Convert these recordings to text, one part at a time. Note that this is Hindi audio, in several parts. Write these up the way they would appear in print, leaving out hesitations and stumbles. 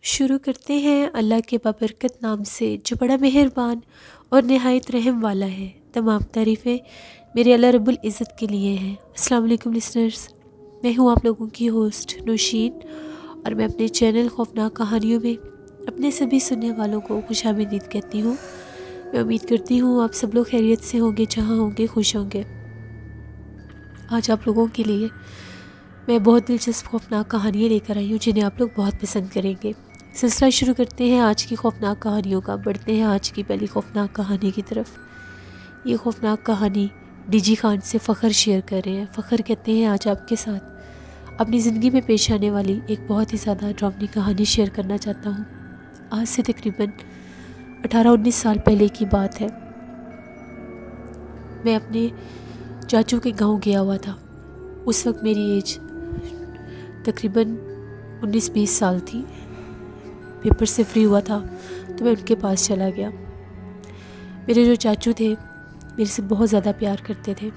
शुरू करते हैं अल्लाह के बाबरकत नाम से जो बड़ा मेहरबान और नहायत रहम वाला है। तमाम तारीफ़ें मेरे अल्लाह रब्बुल इज़्ज़त के लिए हैं। अस्सलाम वालेकुम लिसनर्स, मैं हूँ आप लोगों की होस्ट नौशीन और मैं अपने चैनल खौफनाक कहानियों में अपने सभी सुनने वालों को खुशामदीद कहती हूँ। मैं उम्मीद करती हूँ आप सब लोग खैरियत से होंगे, जहाँ होंगे खुश होंगे। आज आप लोगों के लिए मैं बहुत दिलचस्प खौफनाक कहानियाँ लेकर आई हूँ जिन्हें आप लोग बहुत पसंद करेंगे। सिलसिला शुरू करते हैं आज की खौफनाक कहानियों का। बढ़ते हैं आज की पहली खौफनाक कहानी की तरफ। ये खौफनाक कहानी डीजी खान से फ़खर शेयर कर रहे हैं। फ़खर कहते हैं आज आपके साथ अपनी ज़िंदगी में पेश आने वाली एक बहुत ही ज़्यादा ड्रामनी कहानी शेयर करना चाहता हूँ। आज से तकरीबन 18-19 साल पहले की बात है। मैं अपने चाचू के गांव गया हुआ था। उस वक्त मेरी एज तकरीबन 19-20 साल थी। पेपर से फ्री हुआ था तो मैं उनके पास चला गया। मेरे जो चाचू थे मेरे से बहुत ज़्यादा प्यार करते थे।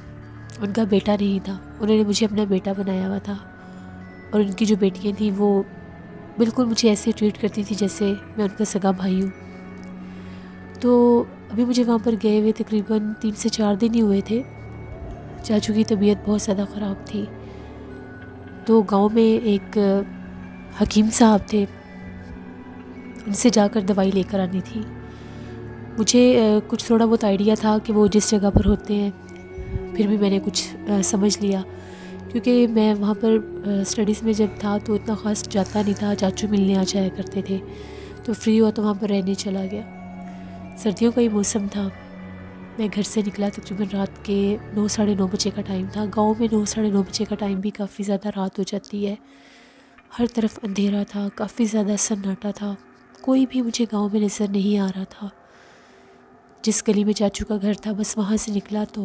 उनका बेटा नहीं था, उन्होंने मुझे अपना बेटा बनाया हुआ था। और उनकी जो बेटियां थी वो बिल्कुल मुझे ऐसे ट्रीट करती थी जैसे मैं उनका सगा भाई हूँ। तो अभी मुझे वहाँ पर गए हुए तकरीबन 3 से 4 दिन ही हुए थे। चाचू की तबीयत बहुत ज़्यादा ख़राब थी। तो गांव में एक हकीम साहब थे, उनसे जाकर दवाई लेकर आनी थी। मुझे कुछ थोड़ा बहुत आइडिया था कि वो जिस जगह पर होते हैं, फिर भी मैंने कुछ समझ लिया क्योंकि मैं वहाँ पर स्टडीज़ में जब था तो इतना ख़ास जाता नहीं था। चाचू मिलने आ जाया करते थे, तो फ्री हुआ तो वहाँ पर रहने चला गया। सर्दियों का ही मौसम था। मैं घर से निकला तकरीबन रात के 9 साढ़े 9 बजे का टाइम था। गाँव में 9 साढ़े 9 बजे का टाइम भी काफ़ी ज़्यादा रात हो जाती है। हर तरफ अंधेरा था, काफ़ी ज़्यादा सन्नाटा था। कोई भी मुझे गांव में नज़र नहीं आ रहा था। जिस गली में चाचू का घर था बस वहाँ से निकला तो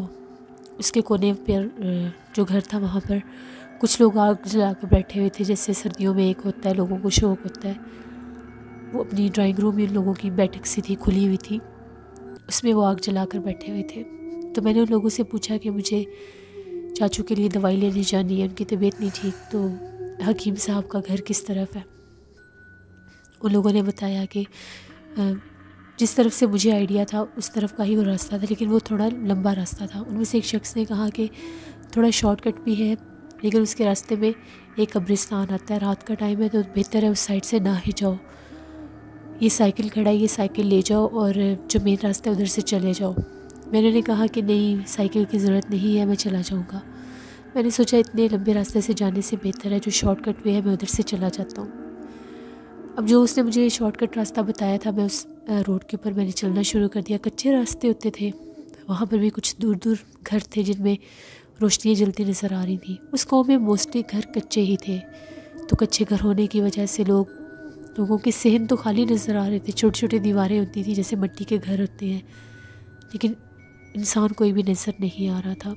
उसके कोने पर जो घर था वहाँ पर कुछ लोग आग जला कर बैठे हुए थे। जैसे सर्दियों में एक होता है, लोगों को शौक होता है। वो अपनी ड्राइंग रूम में लोगों की बैठक सी थी, खुली हुई थी, उसमें वो आग जला कर बैठे हुए थे। तो मैंने उन लोगों से पूछा कि मुझे चाचू के लिए दवाई लेने जानी है, उनकी तबीयत नहीं ठीक, तो हकीम साहब का घर किस तरफ है। उन लोगों ने बताया कि जिस तरफ से मुझे आइडिया था उस तरफ का ही वो रास्ता था, लेकिन वो थोड़ा लंबा रास्ता था। उनमें से एक शख्स ने कहा कि थोड़ा शॉर्टकट भी है, लेकिन उसके रास्ते में एक कब्रिस्तान आता है, रात का टाइम है तो बेहतर है उस साइड से ना ही जाओ। ये साइकिल खड़ा है, ये साइकिल ले जाओ और जो मेन रास्ता है उधर से चले जाओ। मैंने उन्हें कहा कि नहीं, साइकिल की ज़रूरत नहीं है, मैं चला जाऊँगा। मैंने सोचा इतने लंबे रास्ते से जाने से बेहतर है जो शॉर्टकट वे है मैं उधर से चला जाता हूँ। अब जो उसने मुझे शॉर्टकट रास्ता बताया था, मैं उस रोड के ऊपर मैंने चलना शुरू कर दिया। कच्चे रास्ते होते थे, वहाँ पर भी कुछ दूर दूर घर थे जिनमें रोशनियाँ जलती नज़र आ रही थी। उस गाँव में मोस्टली घर कच्चे ही थे, तो कच्चे घर होने की वजह से लोगों के सहन तो खाली नज़र आ रहे थे। छोटी छोटी दीवारें होती थी जैसे मिट्टी के घर होते हैं, लेकिन इंसान कोई भी नज़र नहीं आ रहा था।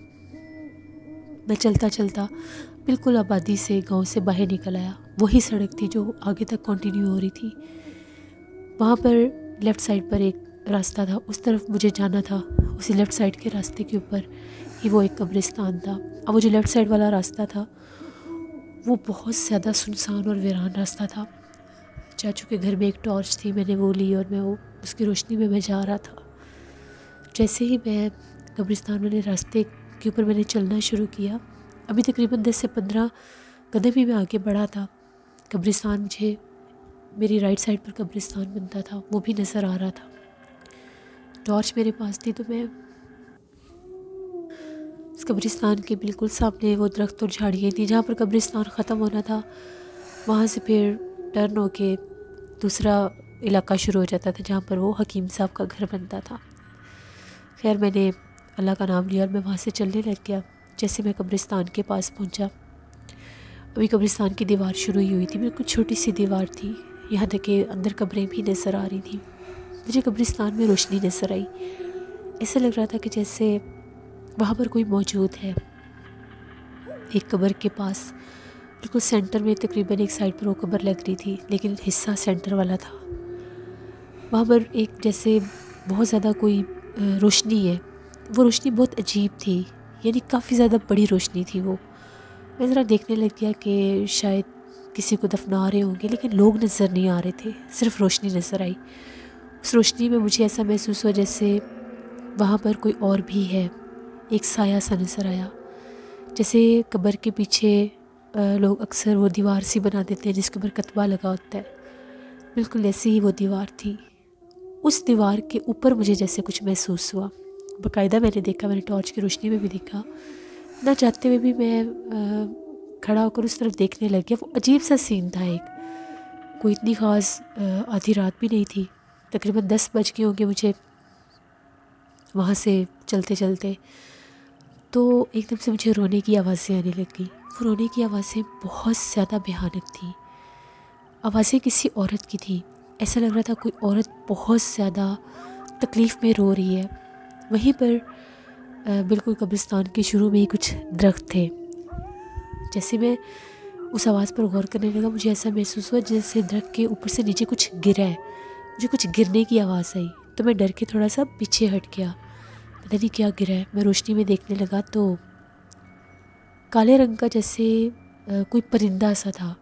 मैं चलता चलता बिल्कुल आबादी से, गांव से बाहर निकल आया। वही सड़क थी जो आगे तक कंटिन्यू हो रही थी। वहाँ पर लेफ़्ट साइड पर एक रास्ता था, उस तरफ मुझे जाना था। उसी लेफ़्ट साइड के रास्ते के ऊपर ही वो एक कब्रिस्तान था। अब वो जो लेफ़्ट साइड वाला रास्ता था वो बहुत ज़्यादा सुनसान और वीरान रास्ता था। चाचू के घर में एक टॉर्च थी, मैंने वो ली और मैं वो उसकी रोशनी में मैं जा रहा था। जैसे ही मैं कब्रिस्तान वाले रास्ते के ऊपर मैंने चलना शुरू किया, अभी तकरीबन 10 से 15 कदम ही मैं आगे बढ़ा था। कब्रिस्तान मुझे, मेरी राइट साइड पर कब्रिस्तान बनता था, वो भी नज़र आ रहा था। टॉर्च मेरे पास थी तो मैं इस कब्रिस्तान के बिल्कुल सामने वो दरख्त और झाड़ियाँ थी जहाँ पर कब्रिस्तान ख़त्म होना था। वहाँ से फिर टर्न होके दूसरा इलाका शुरू हो जाता था जहाँ पर वो हकीम साहब का घर बनता था। खैर मैंने अल्लाह का नाम लिया और मैं वहाँ से चलने लग गया। जैसे मैं कब्रिस्तान के पास पहुँचा, अभी कब्रिस्तान की दीवार शुरू ही हुई थी, बिल्कुल छोटी सी दीवार थी, यहाँ तक कि अंदर कब्रें भी नज़र आ रही थी। मुझे कब्रिस्तान में रोशनी नज़र आई। ऐसा लग रहा था कि जैसे वहाँ पर कोई मौजूद है। एक कब्र के पास बिल्कुल सेंटर में, तकरीबन एक साइड पर वो कब्र लग रही थी, लेकिन हिस्सा सेंटर वाला था। वहाँ पर एक जैसे बहुत ज़्यादा कोई रोशनी है। वो रोशनी बहुत अजीब थी, यानी काफ़ी ज़्यादा बड़ी रोशनी थी वो। मैं ज़रा देखने लग गया कि शायद किसी को दफना रहे होंगे, लेकिन लोग नज़र नहीं आ रहे थे, सिर्फ रोशनी नज़र आई। उस रोशनी में मुझे ऐसा महसूस हुआ जैसे वहाँ पर कोई और भी है। एक साया सा नज़र आया, जैसे कब्र के पीछे लोग अक्सर वो दीवार सी बना देते हैं जिसके ऊपर कतबा लगा होता है, बिल्कुल ऐसी ही वो दीवार थी। उस दीवार के ऊपर मुझे जैसे कुछ महसूस हुआ। बाकायदा मैंने देखा, मैंने टॉर्च की रोशनी में भी देखा, ना चाहते हुए भी मैं खड़ा होकर उस तरफ देखने लग गया। वो अजीब सा सीन था एक, कोई इतनी ख़ास आधी रात भी नहीं थी, तकरीबन 10 बज गए होंगे मुझे वहाँ से चलते चलते। तो एकदम से मुझे रोने की आवाज़ें आने लगी। वो रोने की आवाज़ें बहुत ज़्यादा भयानक थी। आवाज़ें किसी औरत की थी। ऐसा लग रहा था कोई औरत बहुत ज़्यादा तकलीफ़ में रो रही है। वहीं पर बिल्कुल कब्रिस्तान के शुरू में ही कुछ दरख्त थे। जैसे मैं उस आवाज़ पर गौर करने लगा, मुझे ऐसा महसूस हुआ जैसे दरख्त के ऊपर से नीचे कुछ गिरा है। मुझे कुछ गिरने की आवाज़ आई तो मैं डर के थोड़ा सा पीछे हट गया। पता नहीं क्या गिरा है। मैं रोशनी में देखने लगा तो काले रंग का जैसे कोई परिंदा सा था।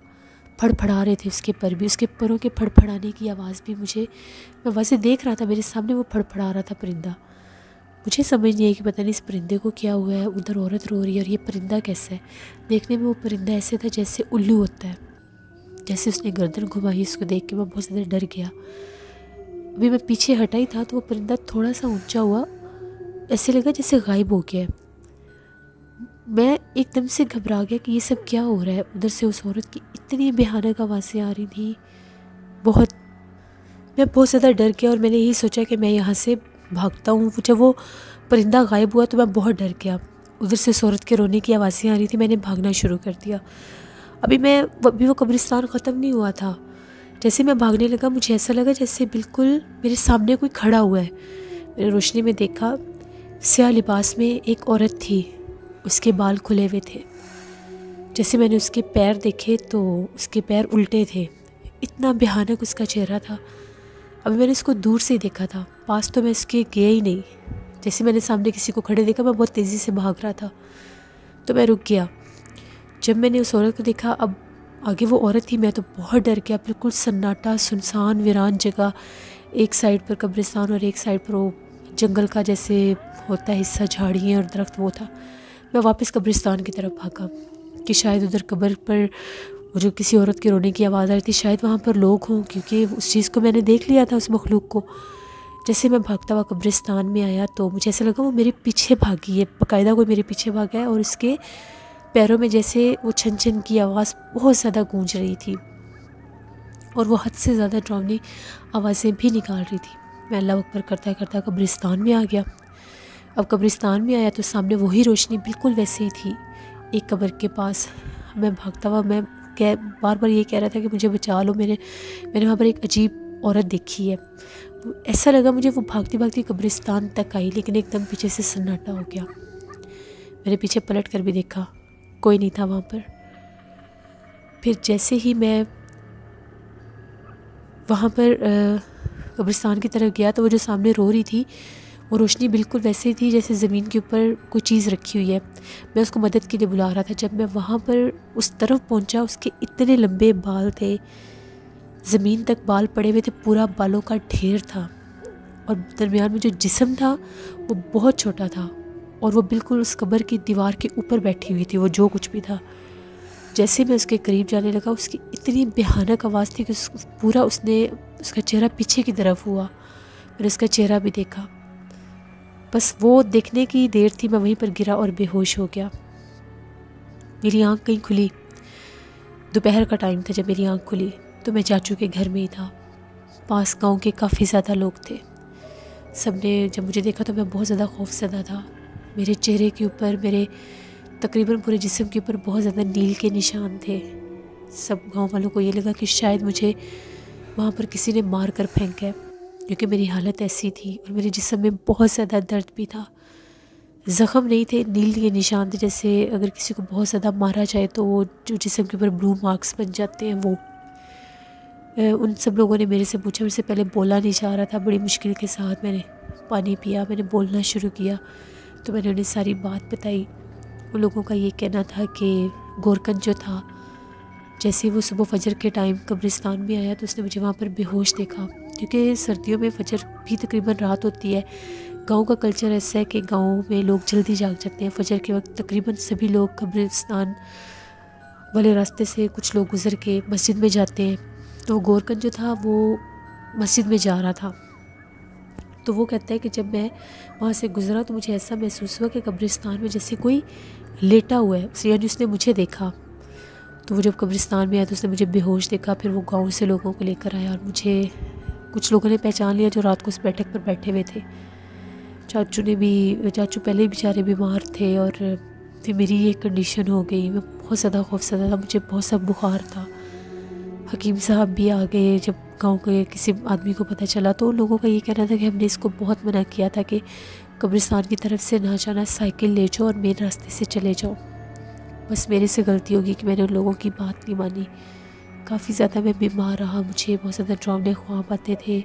फड़फड़ा रहे थे उसके पर भी, उसके परों के फड़फड़ाने की आवाज़ भी मैं वैसे देख रहा था, मेरे सामने वो फड़फड़ा रहा था परिंदा। मुझे समझ नहीं आई कि पता नहीं इस परिंदे को क्या हुआ है, उधर औरत रो रही है और ये परिंदा कैसा है। देखने में वो परिंदा ऐसे था जैसे उल्लू होता है। जैसे उसने गर्दन घुमाई, उसको देख के मैं बहुत ज़्यादा डर गया। अभी मैं पीछे हटा ही था तो वो परिंदा थोड़ा सा ऊंचा हुआ, ऐसे लगा जैसे गायब हो गया। मैं एकदम से घबरा गया कि ये सब क्या हो रहा है। उधर से उस औरत की इतनी भयानक आवाज़ें आ रही थी, मैं बहुत ज़्यादा डर गया और मैंने यही सोचा कि मैं यहाँ से भागता हूँ। जब वो परिंदा गायब हुआ तो मैं बहुत डर गया। उधर से उस औरत के रोने की आवाज़ें आ रही थी, मैंने भागना शुरू कर दिया। अभी वो कब्रिस्तान ख़त्म नहीं हुआ था। जैसे मैं भागने लगा मुझे ऐसा लगा जैसे बिल्कुल मेरे सामने कोई खड़ा हुआ है। मैंने रोशनी में देखा, स्याह लिबास में एक औरत थी, उसके बाल खुले हुए थे। जैसे मैंने उसके पैर देखे तो उसके पैर उल्टे थे। इतना भयानक उसका चेहरा था। अभी मैंने इसको दूर से ही देखा था, पास तो मैं इसके गया ही नहीं। जैसे मैंने सामने किसी को खड़े देखा, मैं बहुत तेज़ी से भाग रहा था तो मैं रुक गया। जब मैंने उस औरत को देखा, अब आगे वो औरत थी, मैं तो बहुत डर गया। बिल्कुल सन्नाटा, सुनसान, वीरान जगह, एक साइड पर कब्रिस्तान और एक साइड पर वो जंगल का जैसे होता है हिस्सा, झाड़ियाँ और दरख्त वो था। मैं वापस कब्रिस्तान की तरफ भागा कि शायद उधर कब्र पर वो जो किसी औरत के रोने की आवाज़ आ रही थी, शायद वहाँ पर लोग हों, क्योंकि उस चीज़ को मैंने देख लिया था, उस मखलूक को। जैसे मैं भागता हुआ कब्रिस्तान में आया तो मुझे ऐसा लगा वो मेरे पीछे भागी है, बाकायदा कोई मेरे पीछे भागा है और उसके पैरों में जैसे वो छन छन की आवाज़ बहुत ज़्यादा गूंज रही थी और वो हद से ज़्यादा डरावनी आवाज़ें भी निकाल रही थी। मैं अल्लाह अकबर करता करता कब्रिस्तान में आ गया। अब कब्रिस्तान में आया तो सामने वही रोशनी बिल्कुल वैसे ही थी, एक कब्र के पास। मैं भागता हुआ मैं बार बार ये कह रहा था कि मुझे बचा लो, मैंने वहाँ पर एक अजीब औरत देखी है। ऐसा लगा मुझे वो भागती भागती कब्रिस्तान तक आई, लेकिन एकदम पीछे से सन्नाटा हो गया। मैंने पीछे पलट कर भी देखा, कोई नहीं था वहाँ पर। फिर जैसे ही मैं वहाँ पर कब्रिस्तान की तरफ गया तो वो जो सामने रो रही थी वो रोशनी बिल्कुल वैसे ही थी जैसे ज़मीन के ऊपर कोई चीज़ रखी हुई है। मैं उसको मदद के लिए बुला रहा था। जब मैं वहाँ पर उस तरफ पहुँचा, उसके इतने लंबे बाल थे, ज़मीन तक बाल पड़े हुए थे, पूरा बालों का ढेर था और दरमियान में जो जिस्म था वो बहुत छोटा था और वो बिल्कुल उस कब्र की दीवार के ऊपर बैठी हुई थी, वो जो कुछ भी था। जैसे मैं उसके करीब जाने लगा, उसकी इतनी भयानक आवाज़ थी कि उसका चेहरा पीछे की तरफ हुआ। मैंने उसका चेहरा भी देखा। बस वो देखने की देर थी, मैं वहीं पर गिरा और बेहोश हो गया। मेरी आंख कहीं खुली, दोपहर का टाइम था। जब मेरी आंख खुली तो मैं चाचू के घर में ही था। पास गांव के काफ़ी ज़्यादा लोग थे। सबने जब मुझे देखा तो मैं बहुत ज़्यादा खौफज़दा था। मेरे चेहरे के ऊपर, मेरे तकरीबन पूरे जिस्म के ऊपर बहुत ज़्यादा नील के निशान थे। सब गांव वालों को ये लगा कि शायद मुझे वहाँ पर किसी ने मार कर फेंका है, क्योंकि मेरी हालत ऐसी थी और मेरे जिस्म में बहुत ज़्यादा दर्द भी था। ज़ख़म नहीं थे, नील के निशान थे, जैसे अगर किसी को बहुत ज़्यादा मारा जाए तो वो जो जिस्म के ऊपर ब्लू मार्क्स बन जाते हैं वो। उन सब लोगों ने मेरे से पूछा, मेरे से पहले बोला नहीं जा रहा था, बड़ी मुश्किल के साथ मैंने पानी पिया, मैंने बोलना शुरू किया तो मैंने उन्हें सारी बात बताई। उन लोगों का ये कहना था कि गोरकन जो था, जैसे वो सुबह फजर के टाइम कब्रिस्तान में आया तो उसने मुझे वहाँ पर बेहोश देखा, क्योंकि सर्दियों में फजर भी तकरीबन रात होती है। गांव का कल्चर ऐसा है कि गांव में लोग जल्दी जाग जाते हैं फजर के वक्त। तकरीबन सभी लोग कब्रिस्तान वाले रास्ते से कुछ लोग गुज़र के मस्जिद में जाते हैं। तो गोरकन जो था वो मस्जिद में जा रहा था। तो वो कहता है कि जब मैं वहाँ से गुज़रा तो मुझे ऐसा महसूस हुआ कि कब्रिस्तान में जैसे कोई लेटा हुआ है, यानी उसने मुझे देखा। तो वो जब कब्रिस्तान में आया तो उसने मुझे बेहोश देखा। फिर वो गांव से लोगों को लेकर आया और मुझे कुछ लोगों ने पहचान लिया जो रात को उस बैठक पर बैठे हुए थे। चाचू पहले ही बेचारे बीमार थे और फिर मेरी ये कंडीशन हो गई। मैं बहुत ज़्यादा खौफज़दा था, मुझे बहुत सा बुखार था। हकीम साहब भी आ गए। जब गांव के किसी आदमी को पता चला तो उन लोगों का ये कहना था कि हमने इसको बहुत मना किया था कि कब्रिस्तान की तरफ से ना जाना, साइकिल ले जाओ और मेन रास्ते से चले जाओ। बस मेरे से गलती होगी कि मैंने उन लोगों की बात नहीं मानी। काफ़ी ज़्यादा मैं बीमार रहा, मुझे बहुत ज़्यादा डरावने ख्वाब आते थे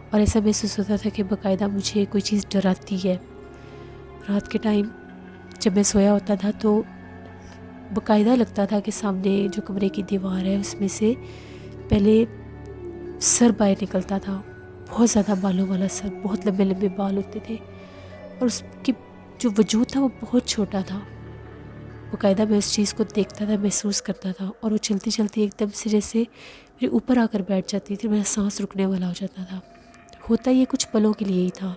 और ऐसा महसूस होता था कि बाकायदा मुझे कोई चीज़ डराती है। रात के टाइम जब मैं सोया होता था तो बाकायदा लगता था कि सामने जो कमरे की दीवार है उसमें से पहले सर बाहर निकलता था, बहुत ज़्यादा बालों वाला सर, बहुत लंबे लंबे बाल होते थे और उसकी जो वजूद था वो बहुत छोटा था। बाकायदा मैं उस चीज़ को देखता था, महसूस करता था और वो चलती चलती एकदम से जैसे मेरे ऊपर आकर बैठ जाती थी। मेरा सांस रुकने वाला हो जाता था। होता ये कुछ पलों के लिए ही था,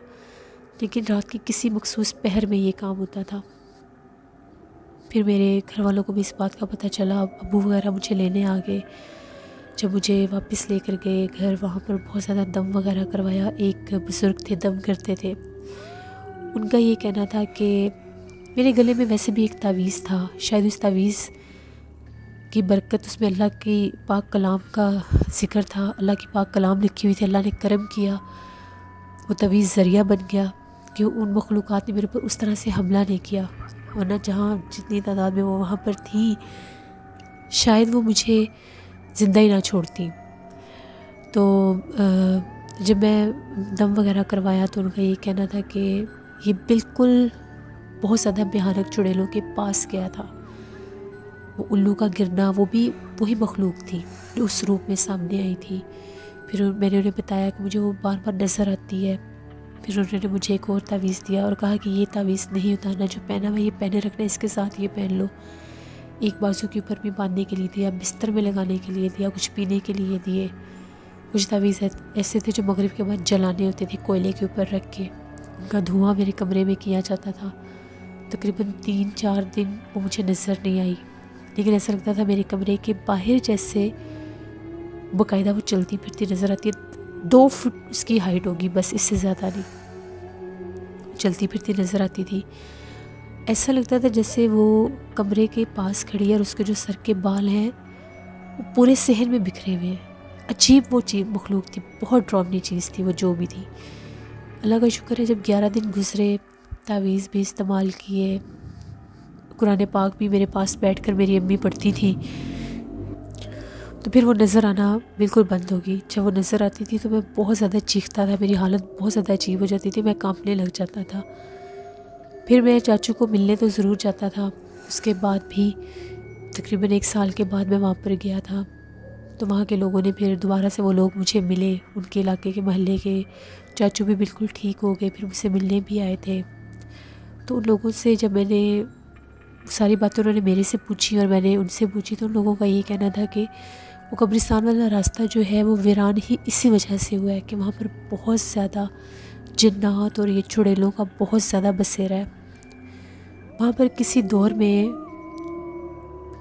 लेकिन रात की किसी मखसूस पहर में ये काम होता था। फिर मेरे घर वालों को भी इस बात का पता चला। अब्बू वगैरह मुझे लेने आ गए। जब मुझे वापस लेकर गए घर, वहाँ पर बहुत ज़्यादा दम वगैरह करवाया। एक बुज़ुर्ग थे, दम करते थे। उनका ये कहना था कि मेरे गले में वैसे भी एक तावीज़ था, शायद उस तावीज़ की बरकत, उसमें अल्लाह की पाक कलाम का ज़िक्र था, अल्लाह की पाक कलाम लिखी हुई थी। अल्लाह ने करम किया, वो तावीज़ ज़रिया बन गया कि उन मखलूक़ात ने मेरे ऊपर उस तरह से हमला नहीं किया। वरना जहाँ जितनी तादाद में वो वहाँ पर थी, शायद वो मुझे ज़िंदा ही ना छोड़ती। तो जब मैं दम वगैरह करवाया तो उनका ये कहना था कि ये बिल्कुल बहुत ज़्यादा भयानक चुड़ैलों के पास गया था। वो उल्लू का गिरना, वो भी वही मखलूक थी जो उस रूप में सामने आई थी। फिर मैंने उन्हें बताया कि मुझे वो बार बार नज़र आती है। फिर उन्होंने मुझे एक और तावीज़ दिया और कहा कि ये तावीज़ नहीं उतारना, जो पहना हुआ ये पहने रखना, इसके साथ ये पहन लो। एक बाजू के ऊपर भी बांधने के लिए दिया, बिस्तर में लगाने के लिए दिया, कुछ पीने के लिए दिए। कुछ तावीज़ ऐसे थे जो मगरिब के बाद जलाने होते थे कोयले के ऊपर रख के। उनका धुआं मेरे कमरे में किया जाता था। तकरीबन 3-4 दिन वो मुझे नज़र नहीं आई, लेकिन ऐसा लगता था मेरे कमरे के बाहर जैसे बाकायदा वो चलती फिरती नज़र आती है। 2 फुट उसकी हाइट होगी, बस इससे ज़्यादा नहीं। चलती फिरती नज़र आती थी। ऐसा लगता था जैसे वो कमरे के पास खड़ी है और उसके जो सर के बाल हैं वो पूरे सहन में बिखरे हुए हैं। अजीब वो चीज़ मखलूक थी, बहुत डरावनी चीज़ थी वो जो भी थी। अल्लाह का शुक्र है जब 11 दिन गुजरे, तावीज़ भी इस्तेमाल किए, कुरान पाक भी मेरे पास बैठकर मेरी अम्मी पढ़ती थी, तो फिर वो नज़र आना बिल्कुल बंद होगी। जब वो नज़र आती थी तो मैं बहुत ज़्यादा चीखता था, मेरी हालत बहुत ज़्यादा अजीब हो जाती थी, मैं कांपने लग जाता था। फिर मैं चाचू को मिलने तो ज़रूर जाता था। उसके बाद भी तकरीबन 1 साल के बाद मैं वहाँ पर गया था, तो वहाँ के लोगों ने फिर दोबारा से वो लोग मुझे मिले। उनके इलाके के मोहल्ले के चाचू भी बिल्कुल ठीक हो गए, फिर मुझसे मिलने भी आए थे। तो उन लोगों से जब मैंने सारी बातें उन्होंने मेरे से पूछी और मैंने उनसे पूछी, तो उन लोगों का ये कहना था कि वो कब्रिस्तान वाला रास्ता जो है वो वीरान ही इसी वजह से हुआ है कि वहाँ पर बहुत ज़्यादा जिन्नात और ये चुड़ैलों का बहुत ज़्यादा बसेरा है। वहाँ पर किसी दौर में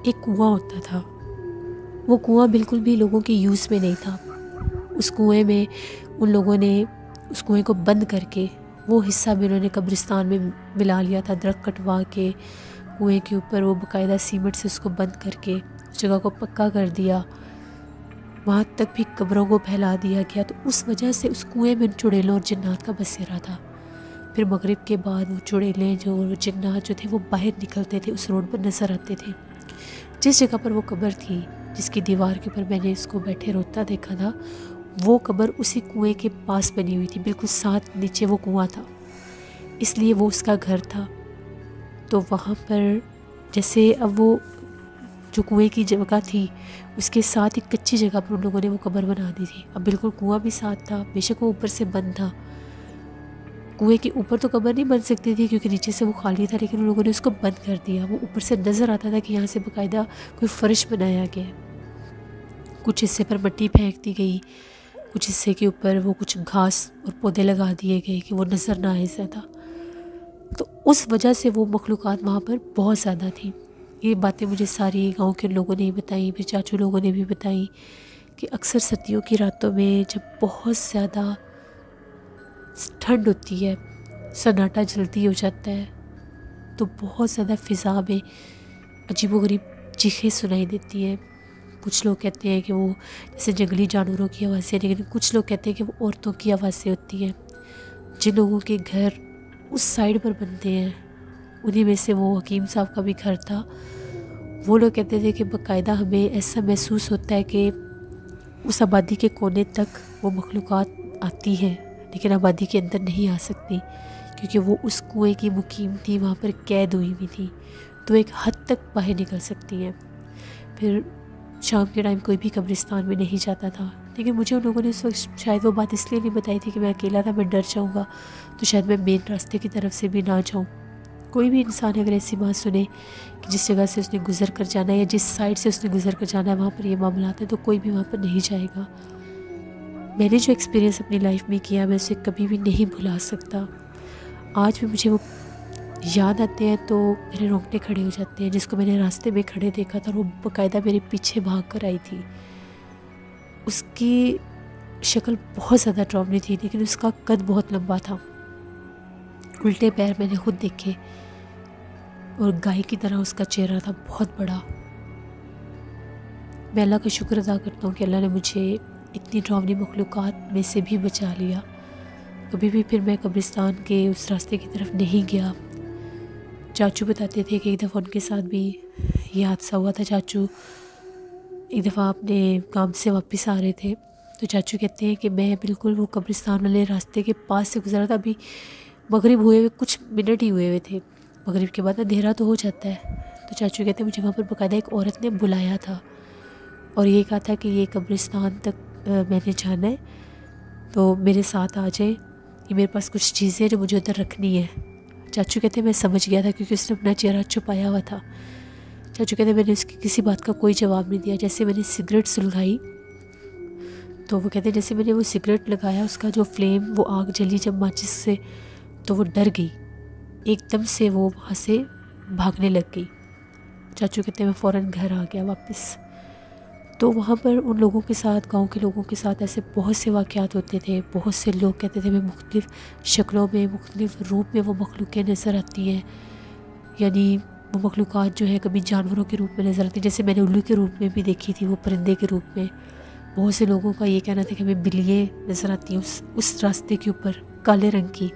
एक कुआं होता था, वो कुआं बिल्कुल भी लोगों के यूज़ में नहीं था। उस कुएं में उन लोगों ने उस कुएं को बंद करके वो हिस्सा भी उन्होंने कब्रिस्तान में मिला लिया था। दरख्त कटवा के कुएं के ऊपर वो बाकायदा सीमेंट से उसको बंद करके उस जगह को पक्का कर दिया। वहाँ तक भी कब्रों को फैला दिया गया। तो उस वजह से उस कुएं में चुड़ैलों और जिन्नात का बसेरा था। फिर मगरिब के बाद वो चुड़ैलें जो जिन्नात जो थे वो बाहर निकलते थे, उस रोड पर नज़र आते थे। जिस जगह पर वो कब्र थी, जिसकी दीवार के ऊपर मैंने इसको बैठे रोता देखा था, वो कब्र उसी कुएं के पास बनी हुई थी, बिल्कुल साथ नीचे वो कुआं था, इसलिए वो उसका घर था। तो वहाँ पर जैसे अब वो जो कुएं की जगह थी उसके साथ एक कच्ची जगह पर उन लोगों ने वो कब्र बना दी थी। अब बिल्कुल कुआं भी साथ था, बेशक वो ऊपर से बंद था। कुएं के ऊपर तो कब्र नहीं बन सकती थी क्योंकि नीचे से वो खाली था, लेकिन उन लोगों ने उसको बंद कर दिया। वो ऊपर से नज़र आता था कि यहाँ से बाकायदा कोई फर्श बनाया गया है। कुछ हिस्से पर मिट्टी फेंक दी गई, कुछ हिस्से के ऊपर वो कुछ घास और पौधे लगा दिए गए कि वो नज़र ना आए ज़्यादा। तो उस वजह से वो मखलूक़ात वहाँ पर बहुत ज़्यादा थी। ये बातें मुझे सारी गांव के लोगों ने बताई, फिर चाचू लोगों ने भी बताई कि अक्सर सर्दियों की रातों में जब बहुत ज़्यादा ठंड होती है, सन्नाटा जल्दी हो जाता है, तो बहुत ज़्यादा फ़िज़ा में अजीबोगरीब चीखें सुनाई देती हैं। कुछ लोग कहते हैं कि वो जैसे जंगली जानवरों की आवाज़ें, लेकिन कुछ लोग कहते हैं कि वो औरतों की आवाज़ें होती हैं। जिन लोगों के घर उस साइड पर बनते हैं, उन्हीं में से वो हकीम साहब का भी घर था। वो लोग कहते थे कि बाकायदा हमें ऐसा महसूस होता है कि उस आबादी के कोने तक वो मखलूक़ात आती हैं, लेकिन आबादी के अंदर नहीं आ सकती क्योंकि वो उस कुएं की मुकीम थी, वहाँ पर कैद हुई हुई थी, तो एक हद तक बाहर निकल सकती हैं। फिर शाम के टाइम कोई भी कब्रिस्तान में नहीं जाता था, लेकिन मुझे उन लोगों ने उस वक्त शायद वो बात इसलिए नहीं बताई थी कि मैं अकेला था, मैं डर जाऊँगा, तो शायद मैं मेन रास्ते की तरफ से भी ना जाऊँ। कोई भी इंसान अगर ऐसी बात सुने कि जिस जगह से उसने गुज़र कर जाना है या जिस साइड से उसने गुज़र कर जाना है वहाँ पर ये मामला है, तो कोई भी वहाँ पर नहीं जाएगा। मैंने जो एक्सपीरियंस अपनी लाइफ में किया, मैं उसे कभी भी नहीं भुला सकता। आज भी मुझे वो याद आते हैं तो मेरे रोंगटे खड़े हो जाते हैं। जिसको मैंने रास्ते में खड़े देखा था, वो बाकायदा मेरे पीछे भाग कर आई थी। उसकी शक्ल बहुत ज़्यादा डरावनी थी, लेकिन उसका कद बहुत लंबा था। उल्टे पैर मैंने खुद देखे और गाय की तरह उसका चेहरा था, बहुत बड़ा। मैं अल्लाह का शुक्र अदा करता हूँ कि अल्लाह ने मुझे इतनी डरावनी मखलूक़ात में से भी बचा लिया। कभी भी फिर मैं कब्रिस्तान के उस रास्ते की तरफ नहीं गया। चाचू बताते थे कि एक दफ़ा उनके साथ भी ये हादसा हुआ था। चाचू एक दफ़ा अपने काम से वापस आ रहे थे, तो चाचू कहते हैं कि मैं बिल्कुल वो कब्रिस्तान वाले रास्ते के पास से गुजरा था। अभी मगरिब हुए हुए कुछ मिनट ही हुए हुए थे, मगरिब के बाद अंधेरा तो हो जाता है। तो चाचू कहते हैं मुझे वहाँ पर बाकायदा एक औरत ने बुलाया था और ये कहा था कि ये कब्रिस्तान तक मैंने जाना है, तो मेरे साथ आ जाए, ये मेरे पास कुछ चीज़ें हैं जो मुझे उधर रखनी है। चाचू कहते हैं मैं समझ गया था क्योंकि उसने अपना चेहरा छुपाया हुआ था। चाचू कहते हैं मैंने उसकी किसी बात का कोई जवाब नहीं दिया। जैसे मैंने सिगरेट सुलगाई, तो वो कहते हैं जैसे मैंने वो सिगरेट लगाया, उसका जो फ्लेम, वो आग जली जब माचिस से, तो वो डर गई, एकदम से वो वहाँ से भागने लग गई। चाचू कहते हैं मैं फ़ौरन घर आ गया वापस। तो वहाँ पर उन लोगों के साथ, गांव के लोगों के साथ ऐसे बहुत से वाक़यात होते थे। बहुत से लोग कहते थे मैं मुख्तलिफ़ शक्लों में, मुख्तलिफ़ रूप में वो मखलूक़ें नज़र आती हैं, यानी वो मखलूक़ात जो है कभी जानवरों के रूप में नज़र आती है, जैसे मैंने उल्लू के रूप में भी देखी थी, वो परिंदे के रूप में। बहुत से लोगों का ये कहना था कि हमें बिल्लियाँ नज़र आती हैं उस रास्ते के ऊपर, काले रंग की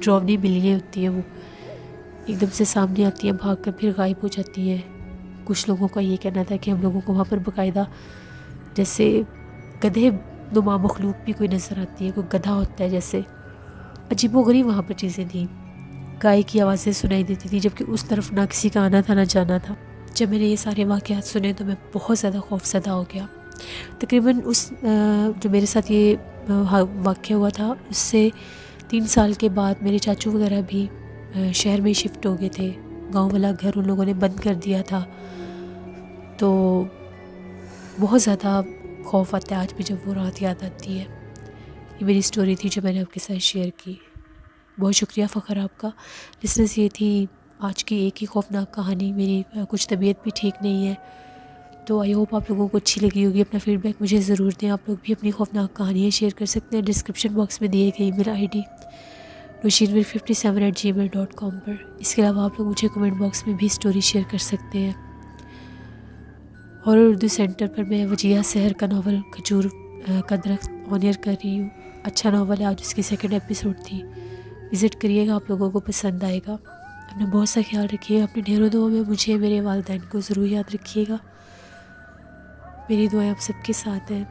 ड्रावनी बिल्लियाँ होती हैं, वो एकदम से सामने आती हैं, भाग कर फिर गायब हो जाती हैं। कुछ लोगों का ये कहना था कि हम लोगों को वहाँ पर बाकायदा जैसे गधे नुमा मखलूक भी कोई नज़र आती है, कोई गधा होता है जैसे, अजीबोगरीब वहाँ पर चीज़ें थी। गाय की आवाज़ें सुनाई देती थी, जबकि उस तरफ ना किसी का आना था ना जाना था। जब मैंने ये सारे वाक़यात सुने तो मैं बहुत ज़्यादा खौफज़दा हो गया। तकरीबन उस जो मेरे साथ ये वाक़या हुआ था, उससे 3 साल के बाद मेरे चाचू वगैरह भी शहर में शिफ्ट हो गए थे। गांव वाला घर उन लोगों ने बंद कर दिया था। तो बहुत ज़्यादा खौफ आता है आज भी जब वो रात याद आती है। ये मेरी स्टोरी थी जो मैंने आपके साथ शेयर की। बहुत शुक्रिया फ़खर आपका। लिसनर्स, ये थी आज की एक ही खौफनाक कहानी। मेरी कुछ तबीयत भी ठीक नहीं है, तो आई होप आप लोगों को अच्छी लगी होगी। अपना फ़ीडबैक मुझे ज़रूर दें। आप लोग भी अपनी खौफनाक कहानियाँ शेयर कर सकते हैं डिस्क्रिप्शन बॉक्स में दिए गए ईमेल ID noshinmir57@gmail.com पर। इसके अलावा आप लोग मुझे कमेंट बॉक्स में भी स्टोरी शेयर कर सकते हैं। हॉरर उर्दू सेंटर पर मैं वजिया सहर का नावल खजूर का दरख्त ऑनियर कर रही हूँ। अच्छा नावल है, आज उसकी सेकंड एपिसोड थी। विज़िट करिएगा, आप लोगों को पसंद आएगा। अपना बहुत सा ख्याल रखिएगा, अपने ढेरों दुआओं में मुझे मेरे वालिदैन को ज़रूर याद रखिएगा। मेरी दुआएं आप सबके साथ हैं।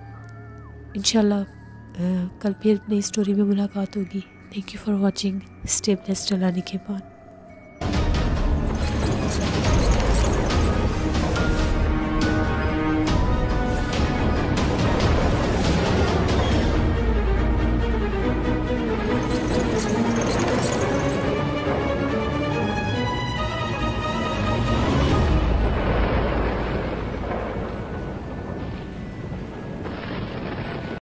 इंशाल्लाह कल फिर नई स्टोरी में मुलाकात होगी। Thank you for watching. Stay blessed. Allah निगहबान।